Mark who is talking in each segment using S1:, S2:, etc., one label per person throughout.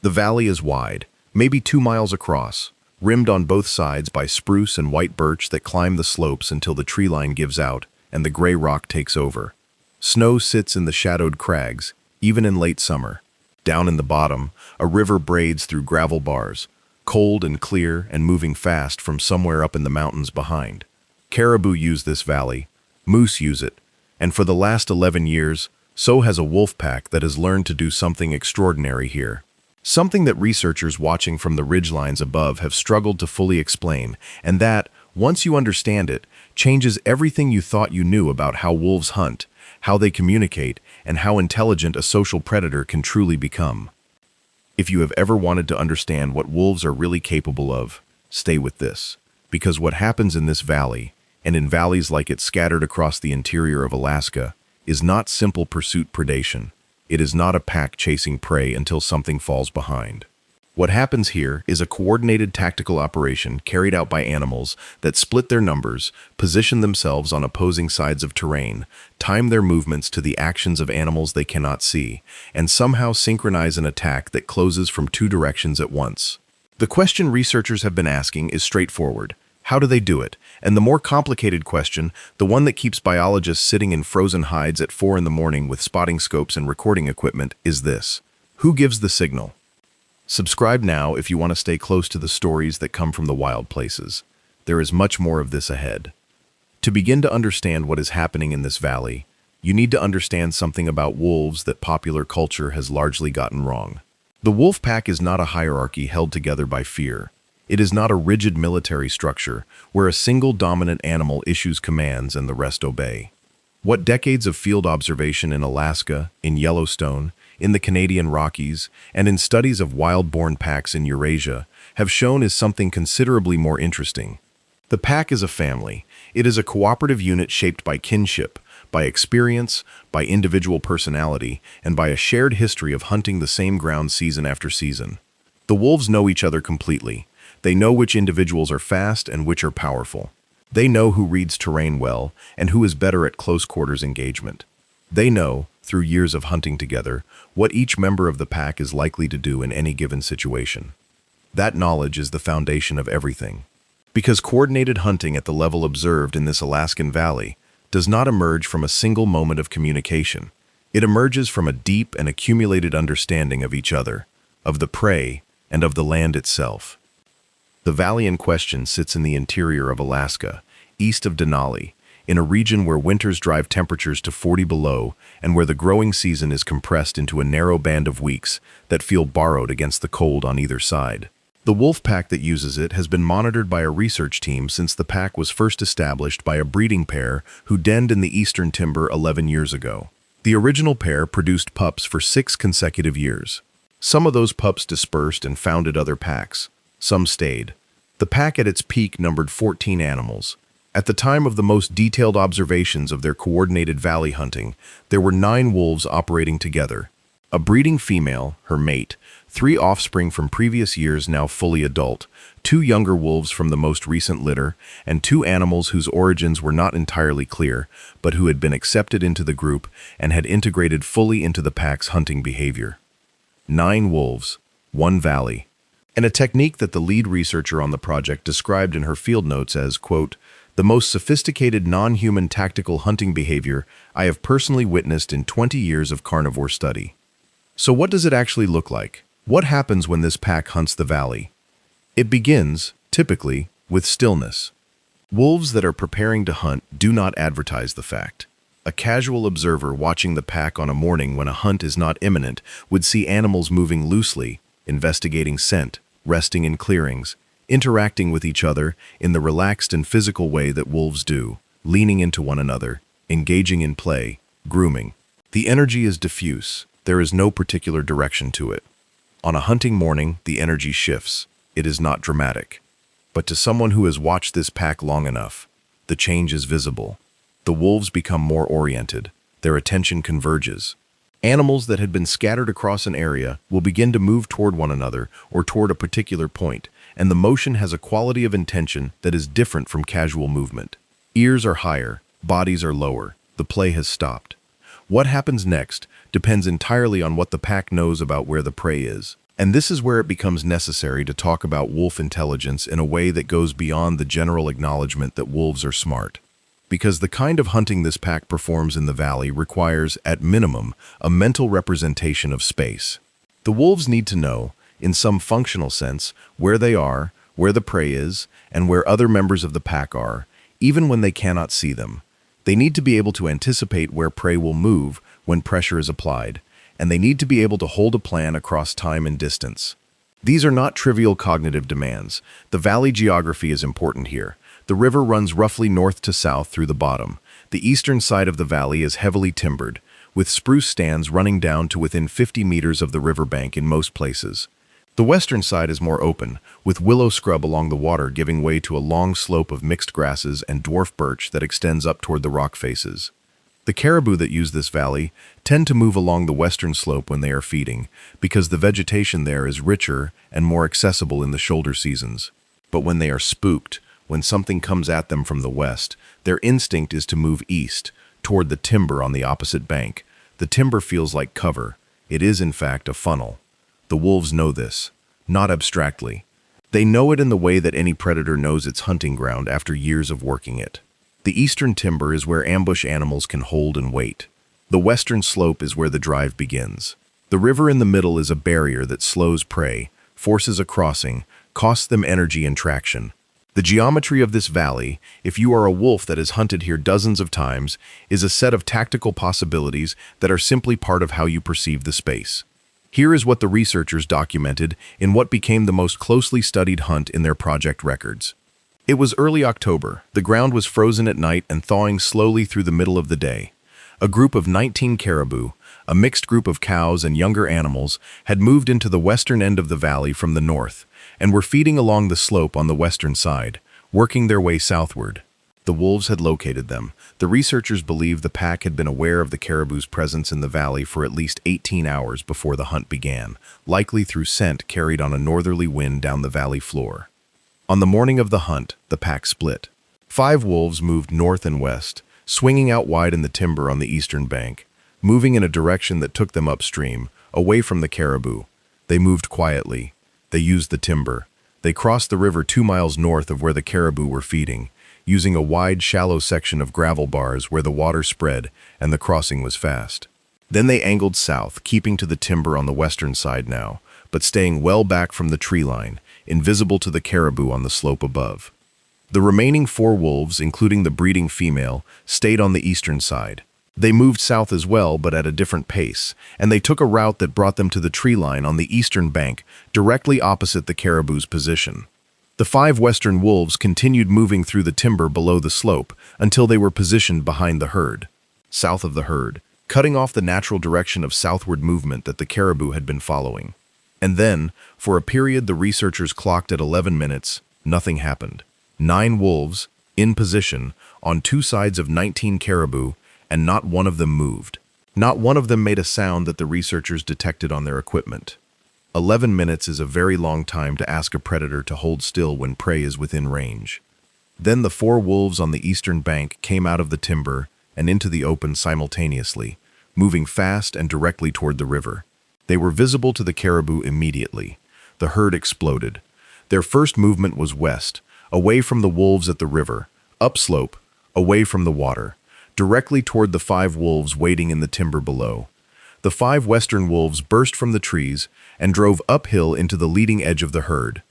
S1: The valley is wide, maybe 2 miles across, rimmed on both sides by spruce and white birch that climb the slopes until the tree line gives out and the gray rock takes over. Snow sits in the shadowed crags, even in late summer. Down in the bottom, a river braids through gravel bars, cold and clear and moving fast from somewhere up in the mountains behind. Caribou use this valley, moose use it, and for the last 11 years, so has a wolf pack that has learned to do something extraordinary here. Something that researchers watching from the ridgelines above have struggled to fully explain, and that, once you understand it, changes everything you thought you knew about how wolves hunt, how they communicate, and how intelligent a social predator can truly become. If you have ever wanted to understand what wolves are really capable of, stay with this. Because what happens in this valley, and in valleys like it scattered across the interior of Alaska, is not simple pursuit predation. It is not a pack chasing prey until something falls behind. What happens here is a coordinated tactical operation carried out by animals that split their numbers, position themselves on opposing sides of terrain, time their movements to the actions of animals they cannot see, and somehow synchronize an attack that closes from two directions at once. The question researchers have been asking is straightforward. How do they do it? And the more complicated question, the one that keeps biologists sitting in frozen hides at 4 a.m. with spotting scopes and recording equipment, is this: who gives the signal? Subscribe now if you want to stay close to the stories that come from the wild places. There is much more of this ahead. To begin to understand what is happening in this valley, you need to understand something about wolves that popular culture has largely gotten wrong. The wolf pack is not a hierarchy held together by fear. It is not a rigid military structure where a single dominant animal issues commands and the rest obey. What decades of field observation in Alaska, in Yellowstone, in the Canadian Rockies, and in studies of wild-born packs in Eurasia have shown is something considerably more interesting. The pack is a family. It is a cooperative unit shaped by kinship, by experience, by individual personality, and by a shared history of hunting the same ground season after season. The wolves know each other completely. They know which individuals are fast and which are powerful. They know who reads terrain well and who is better at close quarters engagement. They know, through years of hunting together, what each member of the pack is likely to do in any given situation. That knowledge is the foundation of everything. Because coordinated hunting at the level observed in this Alaskan valley does not emerge from a single moment of communication. It emerges from a deep and accumulated understanding of each other, of the prey, and of the land itself. The valley in question sits in the interior of Alaska, east of Denali, in a region where winters drive temperatures to 40 below and where the growing season is compressed into a narrow band of weeks that feel borrowed against the cold on either side. The wolf pack that uses it has been monitored by a research team since the pack was first established by a breeding pair who denned in the eastern timber 11 years ago. The original pair produced pups for 6 consecutive years. Some of those pups dispersed and founded other packs. Some stayed. The pack at its peak numbered 14 animals. At the time of the most detailed observations of their coordinated valley hunting, there were 9 wolves operating together. A breeding female, her mate, 3 offspring from previous years now fully adult, 2 younger wolves from the most recent litter, and 2 animals whose origins were not entirely clear, but who had been accepted into the group and had integrated fully into the pack's hunting behavior. 9 wolves, 1 valley. And a technique that the lead researcher on the project described in her field notes as, quote, "the most sophisticated non-human tactical hunting behavior I have personally witnessed in 20 years of carnivore study." So what does it actually look like? What happens when this pack hunts the valley? It begins, typically, with stillness. Wolves that are preparing to hunt do not advertise the fact. A casual observer watching the pack on a morning when a hunt is not imminent would see animals moving loosely, investigating scent, resting in clearings, interacting with each other in the relaxed and physical way that wolves do, leaning into one another, engaging in play, grooming. The energy is diffuse. There is no particular direction to it. On a hunting morning, the energy shifts. It is not dramatic. But to someone who has watched this pack long enough, the change is visible. The wolves become more oriented. Their attention converges. Animals that had been scattered across an area will begin to move toward one another or toward a particular point, and the motion has a quality of intention that is different from casual movement. Ears are higher, bodies are lower. The play has stopped. What happens next depends entirely on what the pack knows about where the prey is. And this is where it becomes necessary to talk about wolf intelligence in a way that goes beyond the general acknowledgement that wolves are smart. Because the kind of hunting this pack performs in the valley requires, at minimum, a mental representation of space. The wolves need to know, in some functional sense, where they are, where the prey is, and where other members of the pack are, even when they cannot see them. They need to be able to anticipate where prey will move when pressure is applied, and they need to be able to hold a plan across time and distance. These are not trivial cognitive demands. The valley geography is important here. The river runs roughly north to south through the bottom. The eastern side of the valley is heavily timbered, with spruce stands running down to within 50 meters of the riverbank in most places. The western side is more open, with willow scrub along the water giving way to a long slope of mixed grasses and dwarf birch that extends up toward the rock faces. The caribou that use this valley tend to move along the western slope when they are feeding, because the vegetation there is richer and more accessible in the shoulder seasons. But when they are spooked, when something comes at them from the west, their instinct is to move east, toward the timber on the opposite bank. The timber feels like cover. It is, in fact, a funnel. The wolves know this, not abstractly. They know it in the way that any predator knows its hunting ground after years of working it. The eastern timber is where ambush animals can hold and wait. The western slope is where the drive begins. The river in the middle is a barrier that slows prey, forces a crossing, costs them energy and traction. The geometry of this valley, if you are a wolf that has hunted here dozens of times, is a set of tactical possibilities that are simply part of how you perceive the space. Here is what the researchers documented in what became the most closely studied hunt in their project records. It was early October. The ground was frozen at night and thawing slowly through the middle of the day. A group of 19 caribou, a mixed group of cows and younger animals, had moved into the western end of the valley from the north, and were feeding along the slope on the western side, working their way southward. The wolves had located them. The researchers believe the pack had been aware of the caribou's presence in the valley for at least 18 hours before the hunt began, likely through scent carried on a northerly wind down the valley floor. On the morning of the hunt, the pack split. 5 wolves moved north and west, swinging out wide in the timber on the eastern bank, moving in a direction that took them upstream, away from the caribou. They moved quietly. They used the timber. They crossed the river 2 miles north of where the caribou were feeding, using a wide, shallow section of gravel bars where the water spread and the crossing was fast. Then they angled south, keeping to the timber on the western side now, but staying well back from the tree line, invisible to the caribou on the slope above. The remaining 4 wolves, including the breeding female, stayed on the eastern side. They moved south as well, but at a different pace, and they took a route that brought them to the tree line on the eastern bank, directly opposite the caribou's position. The 5 western wolves continued moving through the timber below the slope until they were positioned behind the herd, south of the herd, cutting off the natural direction of southward movement that the caribou had been following. And then, for a period the researchers clocked at 11 minutes, nothing happened. 9 wolves, in position, on 2 sides of 19 caribou, and not one of them moved. Not one of them made a sound that the researchers detected on their equipment. 11 minutes is a very long time to ask a predator to hold still when prey is within range. Then the 4 wolves on the eastern bank came out of the timber and into the open simultaneously, moving fast and directly toward the river. They were visible to the caribou immediately. The herd exploded. Their first movement was west, away from the wolves at the river, upslope, away from the water, directly toward the 5 wolves waiting in the timber below. The 5 western wolves burst from the trees and drove uphill into the leading edge of the herd.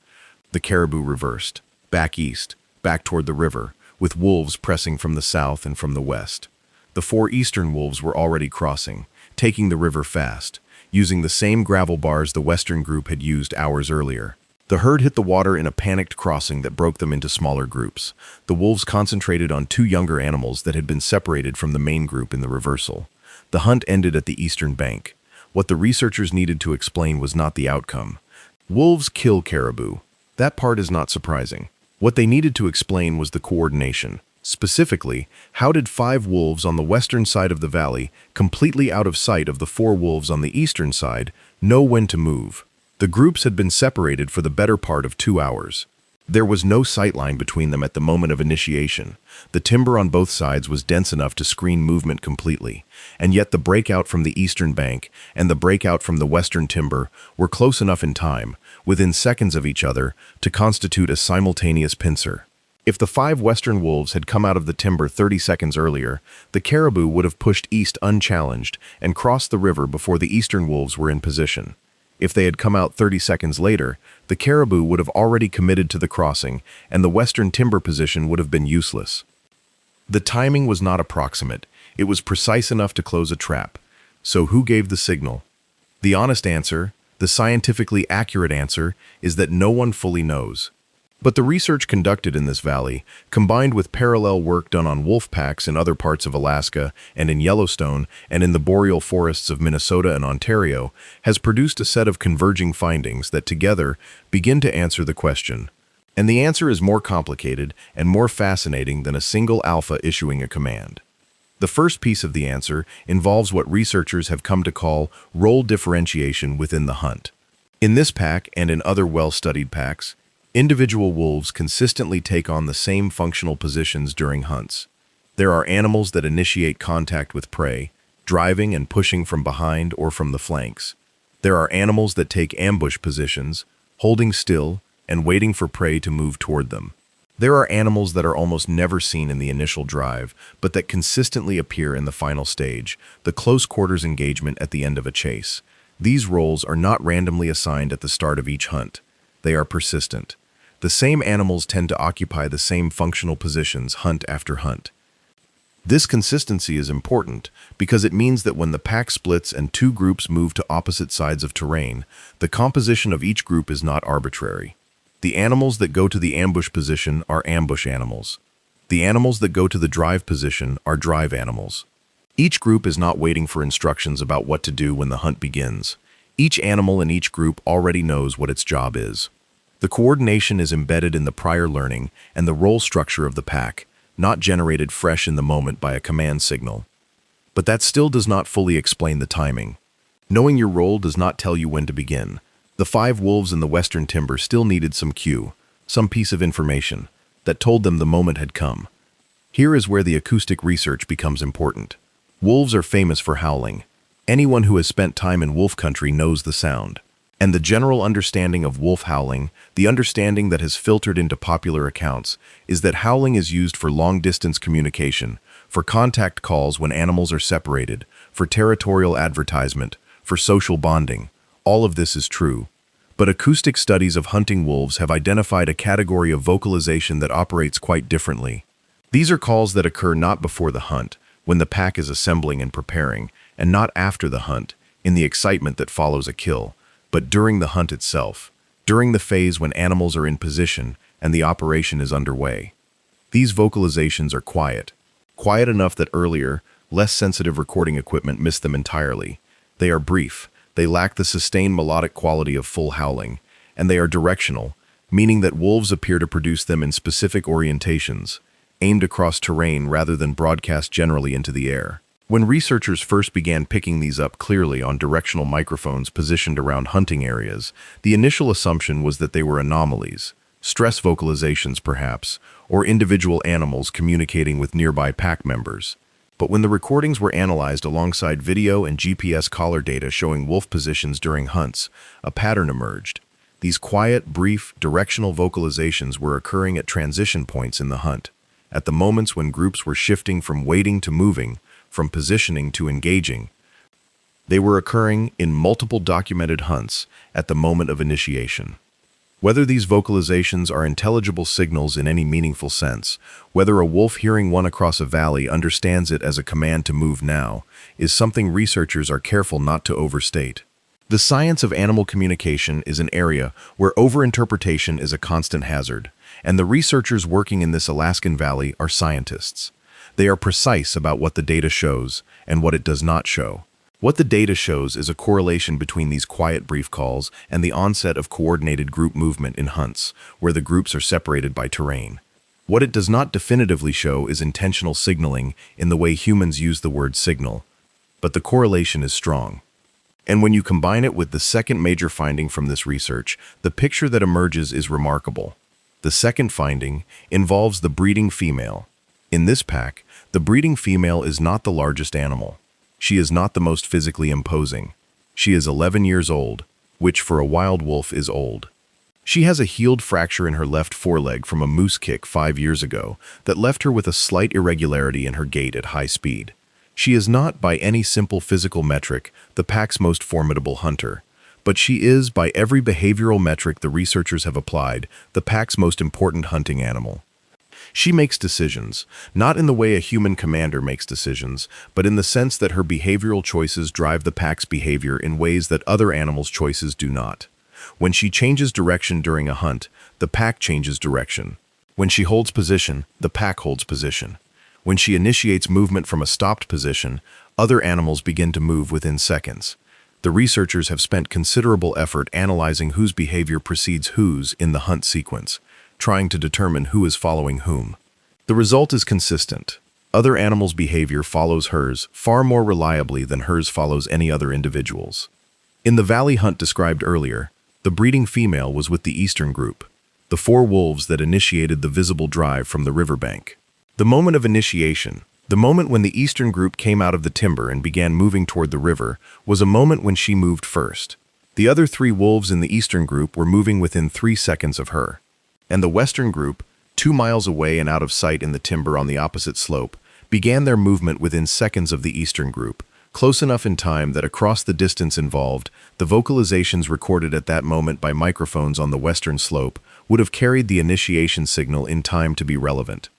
S1: The caribou reversed, back east, back toward the river, with wolves pressing from the south and from the west. The 4 eastern wolves were already crossing, taking the river fast, using the same gravel bars the western group had used hours earlier. The herd hit the water in a panicked crossing that broke them into smaller groups. The wolves concentrated on 2 younger animals that had been separated from the main group in the reversal. The hunt ended at the eastern bank. What the researchers needed to explain was not the outcome. Wolves kill caribou. That part is not surprising. What they needed to explain was the coordination. Specifically, how did 5 wolves on the western side of the valley, completely out of sight of the 4 wolves on the eastern side, know when to move? The groups had been separated for the better part of 2 hours. There was no sightline between them at the moment of initiation. The timber on both sides was dense enough to screen movement completely, and yet the breakout from the eastern bank and the breakout from the western timber were close enough in time, within seconds of each other, to constitute a simultaneous pincer. If the 5 western wolves had come out of the timber 30 seconds earlier, the caribou would have pushed east unchallenged and crossed the river before the eastern wolves were in position. If they had come out 30 seconds later, the caribou would have already committed to the crossing, and the western timber position would have been useless. The timing was not approximate. It was precise enough to close a trap. So who gave the signal? The honest answer, the scientifically accurate answer, is that no one fully knows. But the research conducted in this valley, combined with parallel work done on wolf packs in other parts of Alaska and in Yellowstone and in the boreal forests of Minnesota and Ontario, has produced a set of converging findings that together begin to answer the question. And the answer is more complicated and more fascinating than a single alpha issuing a command. The first piece of the answer involves what researchers have come to call role differentiation within the hunt. In this pack and in other well-studied packs, individual wolves consistently take on the same functional positions during hunts. There are animals that initiate contact with prey, driving and pushing from behind or from the flanks. There are animals that take ambush positions, holding still and waiting for prey to move toward them. There are animals that are almost never seen in the initial drive, but that consistently appear in the final stage, the close quarters engagement at the end of a chase. These roles are not randomly assigned at the start of each hunt. They are persistent. The same animals tend to occupy the same functional positions hunt after hunt. This consistency is important because it means that when the pack splits and 2 groups move to opposite sides of terrain, the composition of each group is not arbitrary. The animals that go to the ambush position are ambush animals. The animals that go to the drive position are drive animals. Each group is not waiting for instructions about what to do when the hunt begins. Each animal in each group already knows what its job is. The coordination is embedded in the prior learning and the role structure of the pack, not generated fresh in the moment by a command signal. But that still does not fully explain the timing. Knowing your role does not tell you when to begin. The 5 wolves in the western timber still needed some cue, some piece of information, that told them the moment had come. Here is where the acoustic research becomes important. Wolves are famous for howling. Anyone who has spent time in wolf country knows the sound. And the general understanding of wolf howling, the understanding that has filtered into popular accounts, is that howling is used for long-distance communication, for contact calls when animals are separated, for territorial advertisement, for social bonding. All of this is true. But acoustic studies of hunting wolves have identified a category of vocalization that operates quite differently. These are calls that occur not before the hunt, when the pack is assembling and preparing, and not after the hunt, in the excitement that follows a kill, but during the hunt itself, during the phase when animals are in position and the operation is underway. These vocalizations are quiet enough that earlier, less sensitive recording equipment missed them entirely. They are brief, they lack the sustained melodic quality of full howling, and they are directional, meaning that wolves appear to produce them in specific orientations, aimed across terrain rather than broadcast generally into the air. When researchers first began picking these up clearly on directional microphones positioned around hunting areas, the initial assumption was that they were anomalies, stress vocalizations perhaps, or individual animals communicating with nearby pack members. But when the recordings were analyzed alongside video and GPS collar data showing wolf positions during hunts, a pattern emerged. These quiet, brief, directional vocalizations were occurring at transition points in the hunt, at the moments when groups were shifting from waiting to moving, from positioning to engaging. They were occurring in multiple documented hunts at the moment of initiation. Whether these vocalizations are intelligible signals in any meaningful sense, whether a wolf hearing one across a valley understands it as a command to move now, is something researchers are careful not to overstate. The science of animal communication is an area where overinterpretation is a constant hazard, and the researchers working in this Alaskan valley are scientists. They are precise about what the data shows and what it does not show. What the data shows is a correlation between these quiet brief calls and the onset of coordinated group movement in hunts, where the groups are separated by terrain. What it does not definitively show is intentional signaling in the way humans use the word signal, but the correlation is strong. And when you combine it with the second major finding from this research, the picture that emerges is remarkable. The second finding involves the breeding female. In this pack, the breeding female is not the largest animal. She is not the most physically imposing. She is 11 years old, which for a wild wolf is old. She has a healed fracture in her left foreleg from a moose kick 5 years ago that left her with a slight irregularity in her gait at high speed. She is not, by any simple physical metric, the pack's most formidable hunter, but she is, by every behavioral metric the researchers have applied, the pack's most important hunting animal. She makes decisions, not in the way a human commander makes decisions, but in the sense that her behavioral choices drive the pack's behavior in ways that other animals' choices do not. When she changes direction during a hunt, the pack changes direction. When she holds position, the pack holds position. When she initiates movement from a stopped position, other animals begin to move within seconds. The researchers have spent considerable effort analyzing whose behavior precedes whose in the hunt sequence, trying to determine who is following whom. The result is consistent. Other animals' behavior follows hers far more reliably than hers follows any other individual's. In the valley hunt described earlier, the breeding female was with the eastern group, the 4 wolves that initiated the visible drive from the riverbank. The moment of initiation, the moment when the eastern group came out of the timber and began moving toward the river, was a moment when she moved first. The other 3 wolves in the eastern group were moving within 3 seconds of her. And the western group, 2 miles away and out of sight in the timber on the opposite slope, began their movement within seconds of the eastern group, close enough in time that across the distance involved, the vocalizations recorded at that moment by microphones on the western slope would have carried the initiation signal in time to be relevant.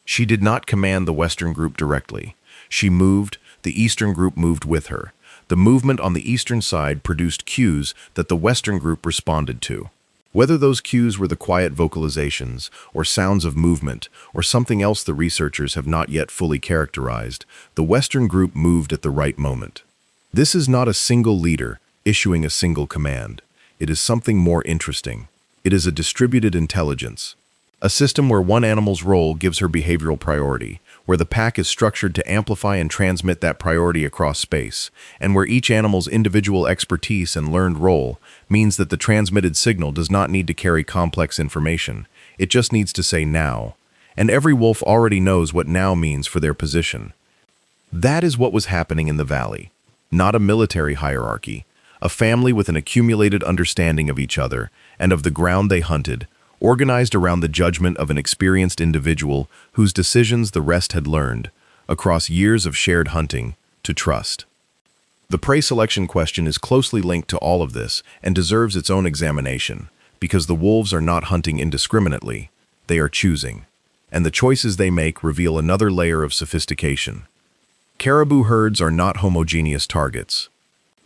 S1: She did not command the western group directly. She moved, the eastern group moved with her. The movement on the eastern side produced cues that the western group responded to. Whether those cues were the quiet vocalizations, or sounds of movement, or something else the researchers have not yet fully characterized, the western group moved at the right moment. This is not a single leader issuing a single command. It is something more interesting. It is a distributed intelligence. A system where one animal's role gives her behavioral priority, where the pack is structured to amplify and transmit that priority across space, and where each animal's individual expertise and learned role means that the transmitted signal does not need to carry complex information. It just needs to say now. And every wolf already knows what now means for their position. That is what was happening in the valley. Not a military hierarchy, a family with an accumulated understanding of each other and of the ground they hunted, organized around the judgment of an experienced individual whose decisions the rest had learned, across years of shared hunting, to trust. The prey selection question is closely linked to all of this and deserves its own examination, because the wolves are not hunting indiscriminately, they are choosing, and the choices they make reveal another layer of sophistication. Caribou herds are not homogeneous targets.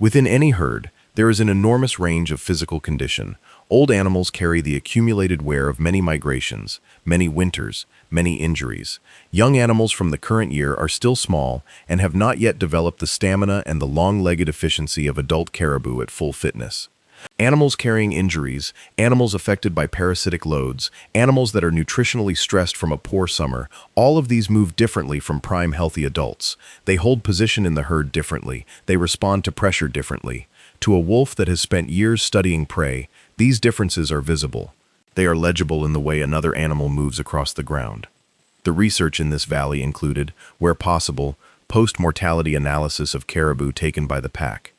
S1: Within any herd, there is an enormous range of physical condition. Old animals carry the accumulated wear of many migrations, many winters, many injuries. Young animals from the current year are still small and have not yet developed the stamina and the long-legged efficiency of adult caribou at full fitness. Animals carrying injuries, animals affected by parasitic loads, animals that are nutritionally stressed from a poor summer, all of these move differently from prime healthy adults. They hold position in the herd differently. They respond to pressure differently. To a wolf that has spent years studying prey, these differences are visible. They are legible in the way another animal moves across the ground. The research in this valley included, where possible, post-mortality analysis of caribou taken by the pack.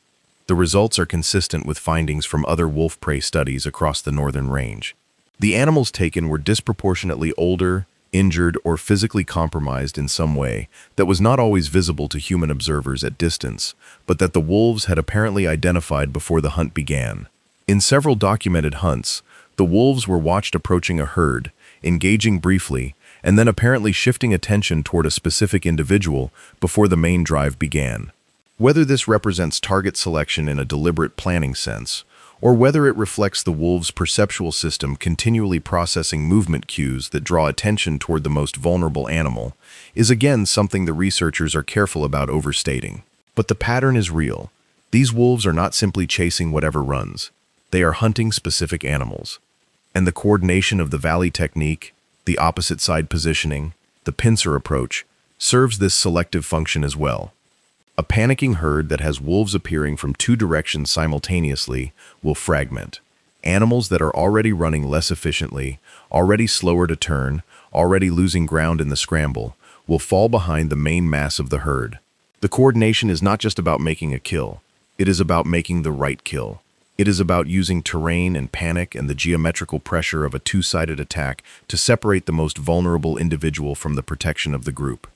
S1: The results are consistent with findings from other wolf prey studies across the northern range. The animals taken were disproportionately older, injured, or physically compromised in some way that was not always visible to human observers at distance, but that the wolves had apparently identified before the hunt began. In several documented hunts, the wolves were watched approaching a herd, engaging briefly, and then apparently shifting attention toward a specific individual before the main drive began. Whether this represents target selection in a deliberate planning sense, or whether it reflects the wolves' perceptual system continually processing movement cues that draw attention toward the most vulnerable animal, is again something the researchers are careful about overstating. But the pattern is real. These wolves are not simply chasing whatever runs. They are hunting specific animals. And the coordination of the valley technique, the opposite side positioning, the pincer approach, serves this selective function as well. A panicking herd that has wolves appearing from two directions simultaneously will fragment. Animals that are already running less efficiently, already slower to turn, already losing ground in the scramble, will fall behind the main mass of the herd. The coordination is not just about making a kill. It is about making the right kill. It is about using terrain and panic and the geometrical pressure of a two-sided attack to separate the most vulnerable individual from the protection of the group.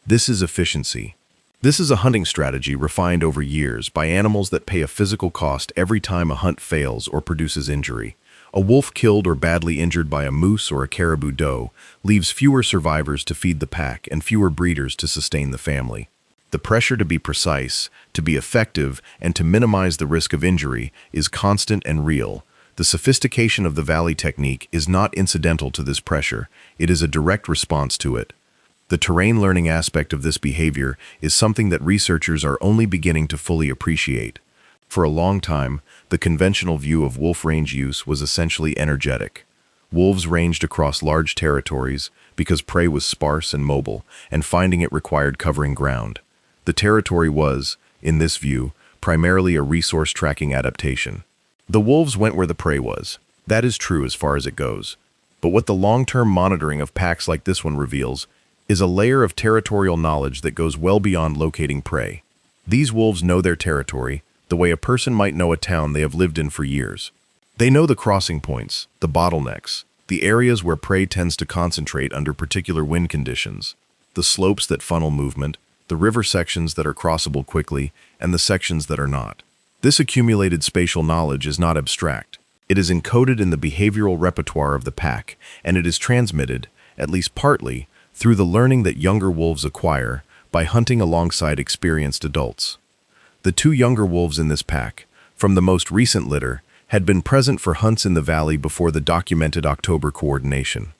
S1: This is efficiency. This is a hunting strategy refined over years by animals that pay a physical cost every time a hunt fails or produces injury. A wolf killed or badly injured by a moose or a caribou doe leaves fewer survivors to feed the pack and fewer breeders to sustain the family. The pressure to be precise, to be effective, and to minimize the risk of injury is constant and real. The sophistication of the Valley technique is not incidental to this pressure. It is a direct response to it. The terrain learning aspect of this behavior is something that researchers are only beginning to fully appreciate. For a long time, the conventional view of wolf range use was essentially energetic. Wolves ranged across large territories because prey was sparse and mobile, and finding it required covering ground. The territory was, in this view, primarily a resource tracking adaptation. The wolves went where the prey was. That is true as far as it goes. But what the long-term monitoring of packs like this one reveals is a layer of territorial knowledge that goes well beyond locating prey. These wolves know their territory the way a person might know a town they have lived in for years. They know the crossing points, the bottlenecks, the areas where prey tends to concentrate under particular wind conditions, the slopes that funnel movement, the river sections that are crossable quickly, and the sections that are not. This accumulated spatial knowledge is not abstract. It is encoded in the behavioral repertoire of the pack, and it is transmitted, at least partly, through the learning that younger wolves acquire by hunting alongside experienced adults. The two younger wolves in this pack, from the most recent litter, had been present for hunts in the valley before the documented October coordination.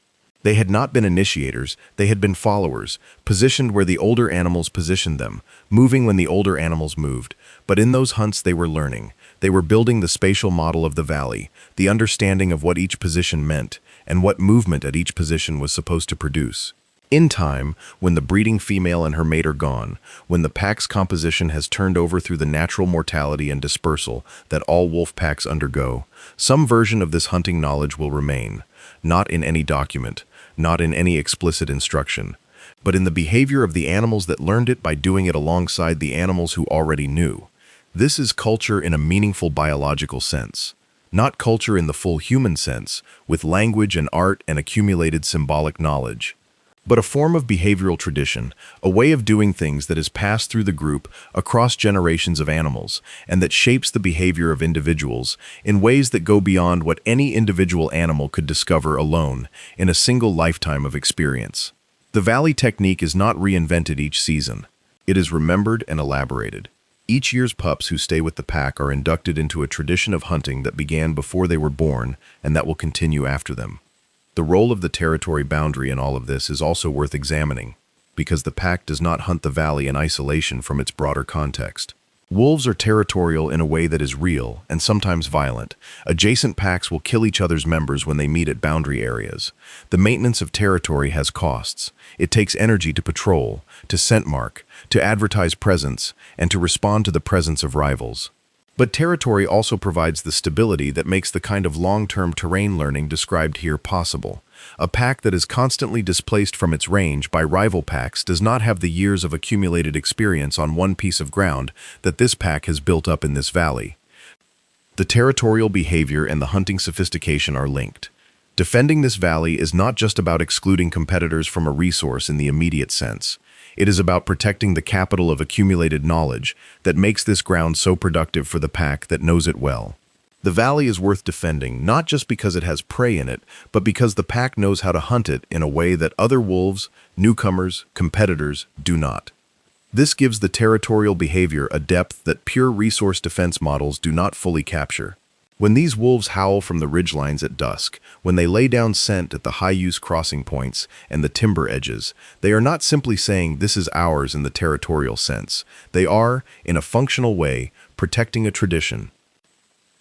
S1: They had not been initiators, they had been followers, positioned where the older animals positioned them, moving when the older animals moved. But in those hunts they were learning. They were building the spatial model of the valley, the understanding of what each position meant, and what movement at each position was supposed to produce. In time, when the breeding female and her mate are gone, when the pack's composition has turned over through the natural mortality and dispersal that all wolf packs undergo, some version of this hunting knowledge will remain, not in any document, not in any explicit instruction, but in the behavior of the animals that learned it by doing it alongside the animals who already knew. This is culture in a meaningful biological sense, not culture in the full human sense, with language and art and accumulated symbolic knowledge, but a form of behavioral tradition, a way of doing things that is passed through the group across generations of animals, and that shapes the behavior of individuals in ways that go beyond what any individual animal could discover alone in a single lifetime of experience. The Valley technique is not reinvented each season. It is remembered and elaborated. Each year's pups who stay with the pack are inducted into a tradition of hunting that began before they were born and that will continue after them. The role of the territory boundary in all of this is also worth examining, because the pack does not hunt the valley in isolation from its broader context. Wolves are territorial in a way that is real and sometimes violent. Adjacent packs will kill each other's members when they meet at boundary areas. The maintenance of territory has costs. It takes energy to patrol, to scent mark, to advertise presence, and to respond to the presence of rivals. But territory also provides the stability that makes the kind of long-term terrain learning described here possible. A pack that is constantly displaced from its range by rival packs does not have the years of accumulated experience on one piece of ground that this pack has built up in this valley. The territorial behavior and the hunting sophistication are linked. Defending this valley is not just about excluding competitors from a resource in the immediate sense. It is about protecting the capital of accumulated knowledge that makes this ground so productive for the pack that knows it well. The valley is worth defending, not just because it has prey in it, but because the pack knows how to hunt it in a way that other wolves, newcomers, competitors do not. This gives the territorial behavior a depth that pure resource defense models do not fully capture. When these wolves howl from the ridgelines at dusk, when they lay down scent at the high-use crossing points and the timber edges, they are not simply saying this is ours in the territorial sense. They are, in a functional way, protecting a tradition.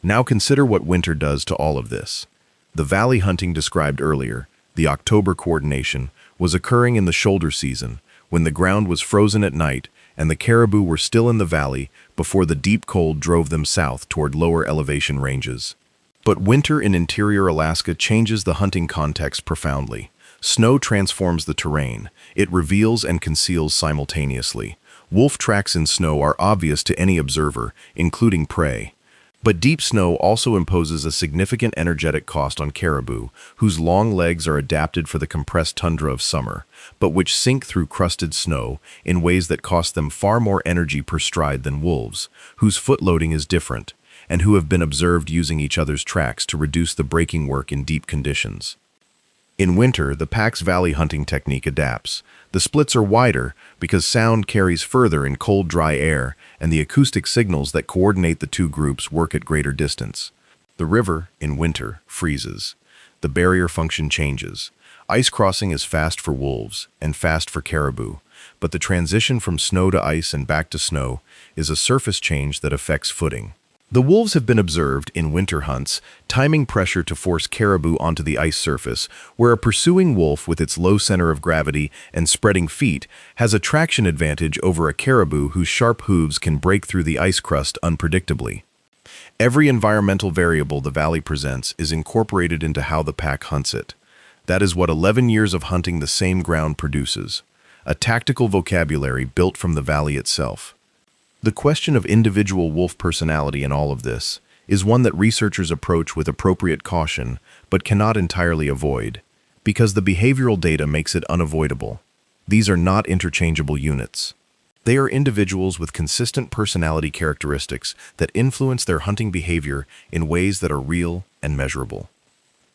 S1: Now consider what winter does to all of this. The valley hunting described earlier, the October coordination, was occurring in the shoulder season, when the ground was frozen at night and the caribou were still in the valley before the deep cold drove them south toward lower elevation ranges. But winter in interior Alaska changes the hunting context profoundly. Snow transforms the terrain. It reveals and conceals simultaneously. Wolf tracks in snow are obvious to any observer, including prey. But deep snow also imposes a significant energetic cost on caribou, whose long legs are adapted for the compressed tundra of summer, but which sink through crusted snow in ways that cost them far more energy per stride than wolves, whose foot loading is different, and who have been observed using each other's tracks to reduce the braking work in deep conditions. In winter, the pack's valley hunting technique adapts. The splits are wider because sound carries further in cold, dry air, and the acoustic signals that coordinate the two groups work at greater distance. The river, in winter, freezes. The barrier function changes. Ice crossing is fast for wolves and fast for caribou, but the transition from snow to ice and back to snow is a surface change that affects footing. The wolves have been observed in winter hunts, timing pressure to force caribou onto the ice surface, where a pursuing wolf with its low center of gravity and spreading feet has a traction advantage over a caribou whose sharp hooves can break through the ice crust unpredictably. Every environmental variable the valley presents is incorporated into how the pack hunts it. That is what 11 years of hunting the same ground produces, a tactical vocabulary built from the valley itself. The question of individual wolf personality in all of this is one that researchers approach with appropriate caution, but cannot entirely avoid, because the behavioral data makes it unavoidable. These are not interchangeable units. They are individuals with consistent personality characteristics that influence their hunting behavior in ways that are real and measurable.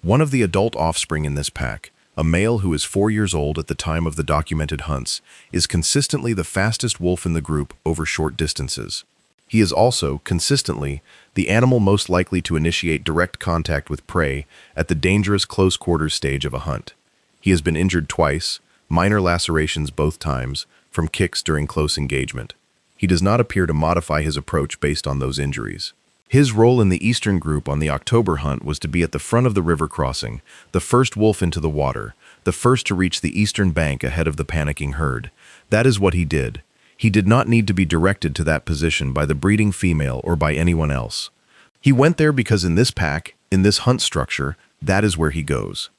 S1: One of the adult offspring in this pack, a male who is 4 years old at the time of the documented hunts, is consistently the fastest wolf in the group over short distances. He is also, consistently, the animal most likely to initiate direct contact with prey at the dangerous close quarters stage of a hunt. He has been injured twice, minor lacerations both times, from kicks during close engagement. He does not appear to modify his approach based on those injuries. His role in the eastern group on the October hunt was to be at the front of the river crossing, the first wolf into the water, the first to reach the eastern bank ahead of the panicking herd. That is what he did. He did not need to be directed to that position by the breeding female or by anyone else. He went there because in this pack, in this hunt structure, that is where he goes.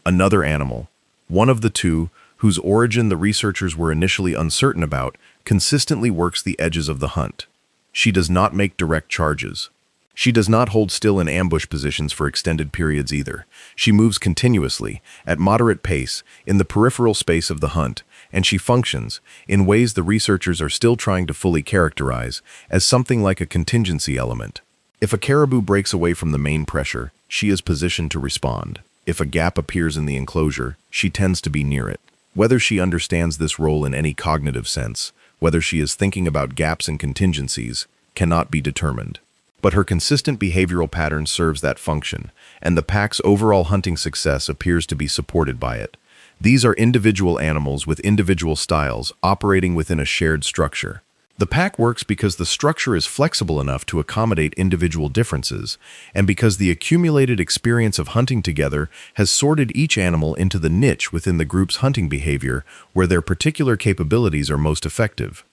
S1: Another animal, one of the two, whose origin the researchers were initially uncertain about, consistently works the edges of the hunt. She does not make direct charges. She does not hold still in ambush positions for extended periods either. She moves continuously, at moderate pace, in the peripheral space of the hunt, and she functions, in ways the researchers are still trying to fully characterize, as something like a contingency element. If a caribou breaks away from the main pressure, she is positioned to respond. If a gap appears in the enclosure, she tends to be near it. Whether she understands this role in any cognitive sense, whether she is thinking about gaps and contingencies, cannot be determined. But her consistent behavioral pattern serves that function, and the pack's overall hunting success appears to be supported by it. These are individual animals with individual styles operating within a shared structure. The pack works because the structure is flexible enough to accommodate individual differences, and because the accumulated experience of hunting together has sorted each animal into the niche within the group's hunting behavior where their particular capabilities are most effective.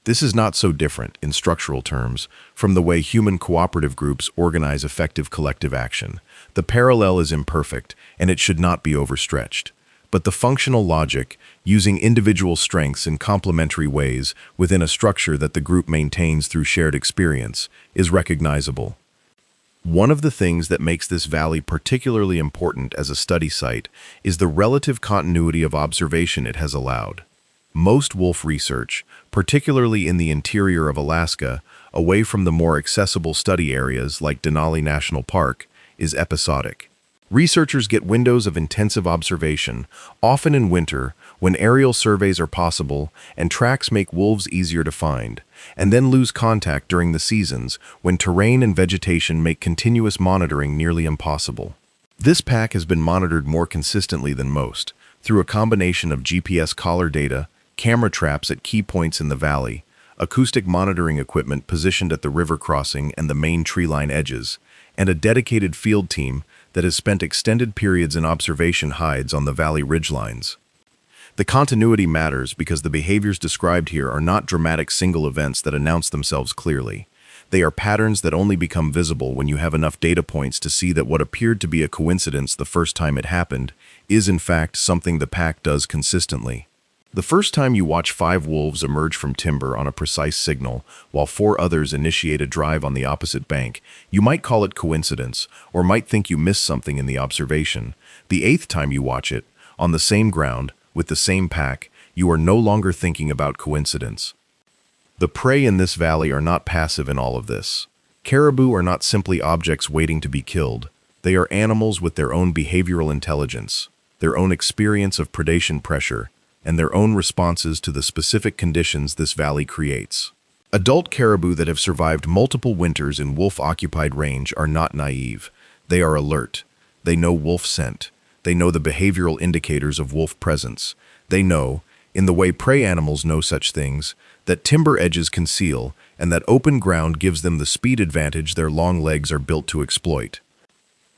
S1: This is not so different, in structural terms, from the way human cooperative groups organize effective collective action. The parallel is imperfect, and it should not be overstretched. But the functional logic, using individual strengths in complementary ways within a structure that the group maintains through shared experience, is recognizable. One of the things that makes this valley particularly important as a study site is the relative continuity of observation it has allowed. Most wolf research, particularly in the interior of Alaska, away from the more accessible study areas like Denali National Park, is episodic. Researchers get windows of intensive observation, often in winter, when aerial surveys are possible and tracks make wolves easier to find, and then lose contact during the seasons when terrain and vegetation make continuous monitoring nearly impossible. This pack has been monitored more consistently than most, through a combination of GPS collar data, camera traps at key points in the valley, acoustic monitoring equipment positioned at the river crossing and the main treeline edges, and a dedicated field team that has spent extended periods in observation hides on the valley ridgelines. The continuity matters because the behaviors described here are not dramatic single events that announce themselves clearly. They are patterns that only become visible when you have enough data points to see that what appeared to be a coincidence the first time it happened is in fact something the pack does consistently. The first time you watch 5 wolves emerge from timber on a precise signal, while 4 others initiate a drive on the opposite bank, you might call it coincidence, or might think you missed something in the observation. The 8th time you watch it, on the same ground, with the same pack, you are no longer thinking about coincidence. The prey in this valley are not passive in all of this. Caribou are not simply objects waiting to be killed. They are animals with their own behavioral intelligence, their own experience of predation pressure, and their own responses to the specific conditions this valley creates. Adult caribou that have survived multiple winters in wolf-occupied range are not naive. They are alert. They know wolf scent. They know the behavioral indicators of wolf presence. They know, in the way prey animals know such things, that timber edges conceal, and that open ground gives them the speed advantage their long legs are built to exploit.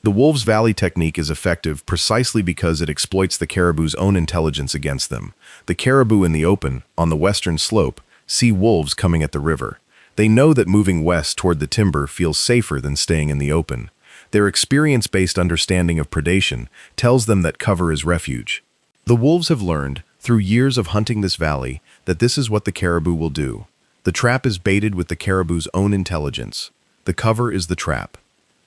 S1: The Wolves Valley technique is effective precisely because it exploits the caribou's own intelligence against them. The caribou in the open, on the western slope, see wolves coming at the river. They know that moving west toward the timber feels safer than staying in the open. Their experience-based understanding of predation tells them that cover is refuge. The wolves have learned, through years of hunting this valley, that this is what the caribou will do. The trap is baited with the caribou's own intelligence. The cover is the trap.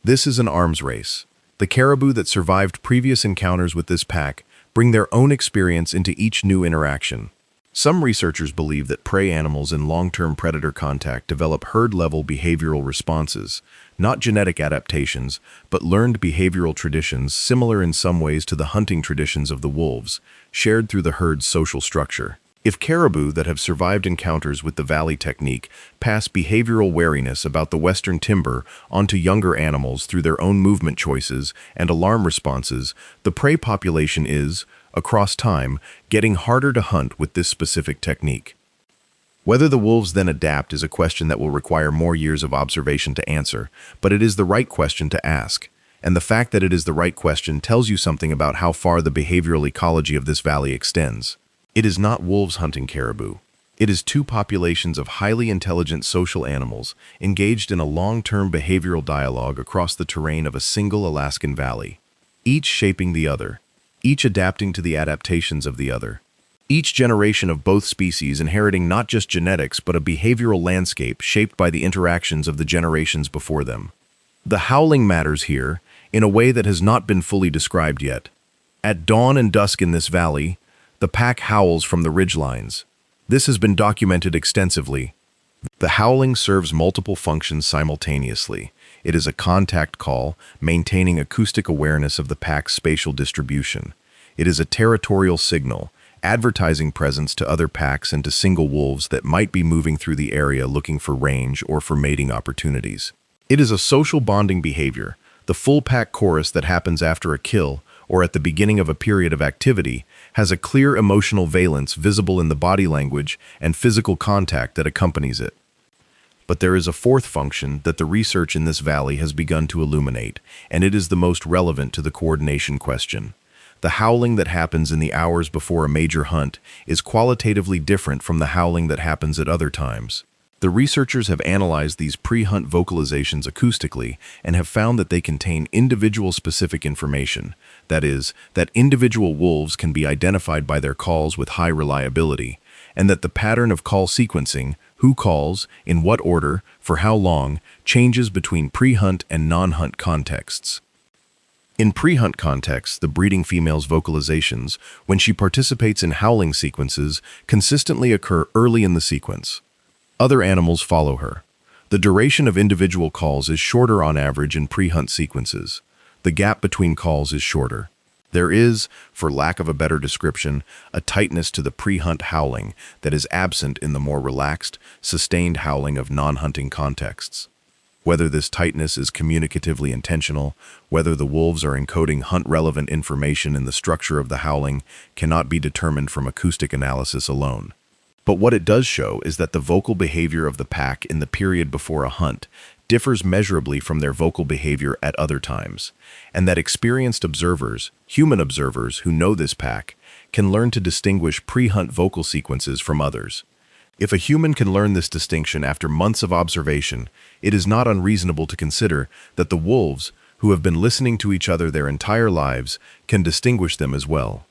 S1: This is an arms race. The caribou that survived previous encounters with this pack bring their own experience into each new interaction. Some researchers believe that prey animals in long-term predator contact develop herd-level behavioral responses, not genetic adaptations, but learned behavioral traditions similar in some ways to the hunting traditions of the wolves, shared through the herd's social structure. If caribou that have survived encounters with the valley technique pass behavioral wariness about the western timber onto younger animals through their own movement choices and alarm responses, the prey population is, across time, getting harder to hunt with this specific technique. Whether the wolves then adapt is a question that will require more years of observation to answer, but it is the right question to ask. And the fact that it is the right question tells you something about how far the behavioral ecology of this valley extends. It is not wolves hunting caribou. It is 2 populations of highly intelligent social animals engaged in a long-term behavioral dialogue across the terrain of a single Alaskan valley, each shaping the other, each adapting to the adaptations of the other, each generation of both species inheriting not just genetics but a behavioral landscape shaped by the interactions of the generations before them. The howling matters here in a way that has not been fully described yet. At dawn and dusk in this valley, the pack howls from the ridgelines. This has been documented extensively. The howling serves multiple functions simultaneously. It is a contact call, maintaining acoustic awareness of the pack's spatial distribution. It is a territorial signal, advertising presence to other packs and to single wolves that might be moving through the area looking for range or for mating opportunities. It is a social bonding behavior, the full pack chorus that happens after a kill or at the beginning of a period of activity, has a clear emotional valence visible in the body language and physical contact that accompanies it. But there is a 4th function that the research in this valley has begun to illuminate, and it is the most relevant to the coordination question. The howling that happens in the hours before a major hunt is qualitatively different from the howling that happens at other times. The researchers have analyzed these pre-hunt vocalizations acoustically and have found that they contain individual-specific information. That is, that individual wolves can be identified by their calls with high reliability, and that the pattern of call sequencing, who calls, in what order, for how long, changes between pre-hunt and non-hunt contexts. In pre-hunt contexts, the breeding female's vocalizations, when she participates in howling sequences, consistently occur early in the sequence. Other animals follow her. The duration of individual calls is shorter on average in pre-hunt sequences. The gap between calls is shorter. There is, for lack of a better description, a tightness to the pre-hunt howling that is absent in the more relaxed, sustained howling of non-hunting contexts. Whether this tightness is communicatively intentional, whether the wolves are encoding hunt-relevant information in the structure of the howling, cannot be determined from acoustic analysis alone. But what it does show is that the vocal behavior of the pack in the period before a hunt differs measurably from their vocal behavior at other times, and that experienced observers, human observers who know this pack, can learn to distinguish pre-hunt vocal sequences from others. If a human can learn this distinction after months of observation, it is not unreasonable to consider that the wolves, who have been listening to each other their entire lives, can distinguish them as well.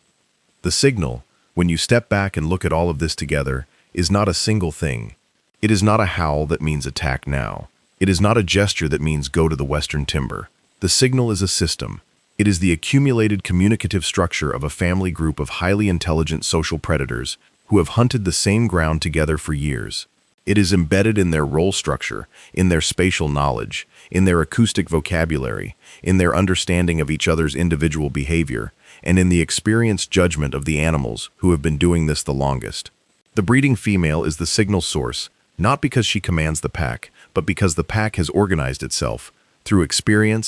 S1: The signal, when you step back and look at all of this together, is not a single thing. It is not a howl that means attack now. It is not a gesture that means go to the western timber. The signal is a system. It is the accumulated communicative structure of a family group of highly intelligent social predators who have hunted the same ground together for years. It is embedded in their role structure, in their spatial knowledge, in their acoustic vocabulary, in their understanding of each other's individual behavior, and in the experienced judgment of the animals who have been doing this the longest. The breeding female is the signal source, not because she commands the pack, but because the pack has organized itself, through experience,